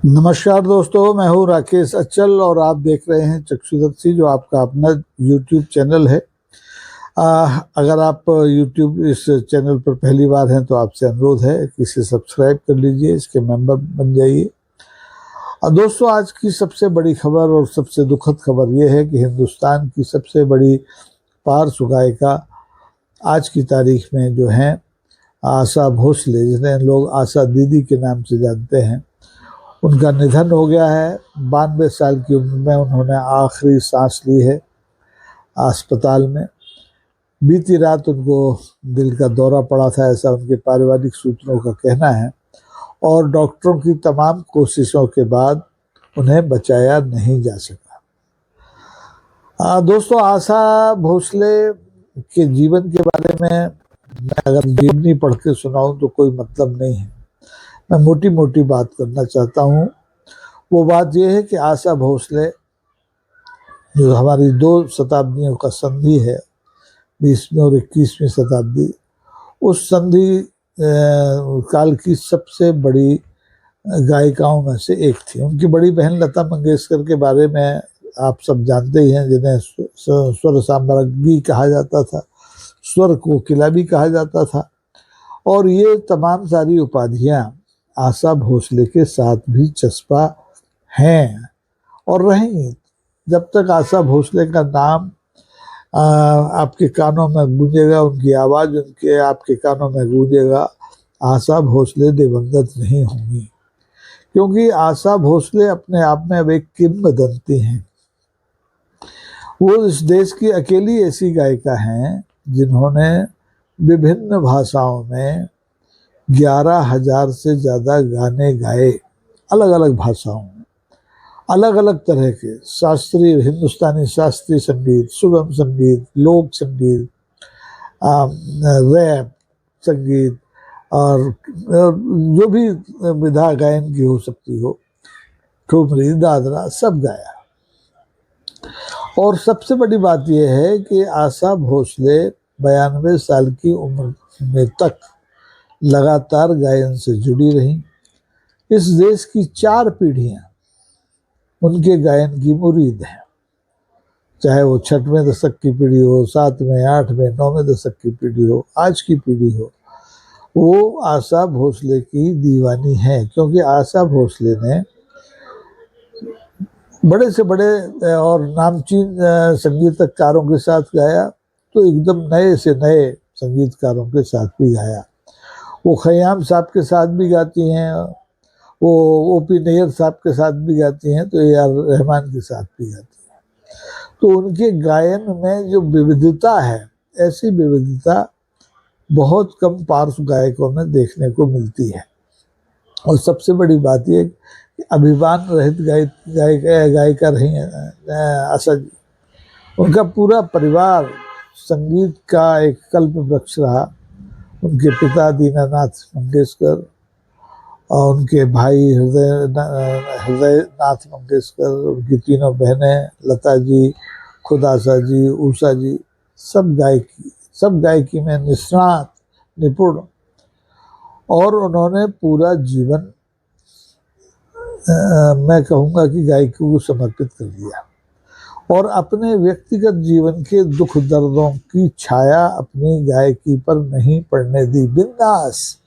नमस्कार दोस्तों, मैं हूँ राकेश अचल और आप देख रहे हैं चक्षुदर्शी, जो आपका अपना YouTube चैनल है। अगर आप YouTube इस चैनल पर पहली बार हैं तो आपसे अनुरोध है कि इसे सब्सक्राइब कर लीजिए, इसके मेंबर बन जाइए। दोस्तों, आज की सबसे बड़ी खबर और सबसे दुखद खबर यह है कि हिंदुस्तान की सबसे बड़ी पार्श्व गायिका आज की तारीख में जो हैं आशा भोसले, जिन्हें लोग आशा दीदी के नाम से जानते हैं, उनका निधन हो गया है। 92 साल की उम्र में उन्होंने आखिरी सांस ली है अस्पताल में। बीती रात उनको दिल का दौरा पड़ा था, ऐसा उनके पारिवारिक सूत्रों का कहना है, और डॉक्टरों की तमाम कोशिशों के बाद उन्हें बचाया नहीं जा सका। दोस्तों, आशा भोसले के जीवन के बारे में मैं अगर जीवनी पढ़ के सुनाऊं तो कोई मतलब नहीं है। मैं मोटी मोटी बात करना चाहता हूँ। वो बात यह है कि आशा भोसले, जो हमारी 2 शताब्दियों का संधि है, 20वीं और 21वीं शताब्दी, उस संधि काल की सबसे बड़ी गायिकाओं में से एक थी। उनकी बड़ी बहन लता मंगेशकर के बारे में आप सब जानते ही हैं, जिन्हें स्वर साम्राज्ञी कहा जाता था, स्वर कोकिला भी कहा जाता था, और ये तमाम सारी उपाधियां आशा भोसले के साथ भी चस्पा हैं और रहेंगी। जब तक आशा भोसले का नाम आपके कानों में गूंजेगा, उनकी आवाज़ उनके आपके कानों में गूंजेगा, आशा भोसले दिवंगत नहीं होंगी, क्योंकि आशा भोसले अपने आप में अब एक किंवदंती हैं। वो इस देश की अकेली ऐसी गायिका हैं जिन्होंने विभिन्न भाषाओं में 11,000 से ज़्यादा गाने गाए, अलग अलग भाषाओं में, अलग अलग तरह के शास्त्रीय, हिंदुस्तानी शास्त्रीय संगीत, सुगम संगीत, लोक संगीत, रैप संगीत, और जो भी विधा गायन की हो सकती हो, ठुमरी, दादरा, सब गाया। और सबसे बड़ी बात यह है कि आशा भोसले 92 साल की उम्र में तक लगातार गायन से जुड़ी रहीं। इस देश की 4 पीढ़ियां उनके गायन की मुरीद हैं, चाहे वो 6वें दशक की पीढ़ी हो, 7वें, 8वें, 9वें दशक की पीढ़ी हो, आज की पीढ़ी हो, वो आशा भोसले की दीवानी है। क्योंकि आशा भोसले ने बड़े से बड़े और नामचीन संगीतकारों के साथ गाया, तो एकदम नए से नए संगीतकारों के साथ भी गाया। वो खयाम साहब के साथ भी गाती हैं, वो ओपी नैयर साहब के साथ भी गाती हैं, तो ए.आर. रहमान के साथ भी गाती हैं। तो उनके गायन में जो विविधता है, ऐसी विविधता बहुत कम पार्श्व गायकों में देखने को मिलती है। और सबसे बड़ी बात यह कि अभिमान रहित गायिका रही हैं आशा जी। उनका पूरा परिवार संगीत का एक कल्प वृक्ष रहा। उनके पिता दीनानाथ मंगेशकर और उनके भाई हृदयनाथ मंगेशकर, उनकी 3 बहनें लता जी, खुद आशा जी, उषा जी, सब गायकी में निष्णात, निपुण, और उन्होंने पूरा जीवन मैं कहूँगा कि गायकी को समर्पित कर दिया, और अपने व्यक्तिगत जीवन के दुख दर्दों की छाया अपनी गायकी पर नहीं पड़ने दी। बिंदास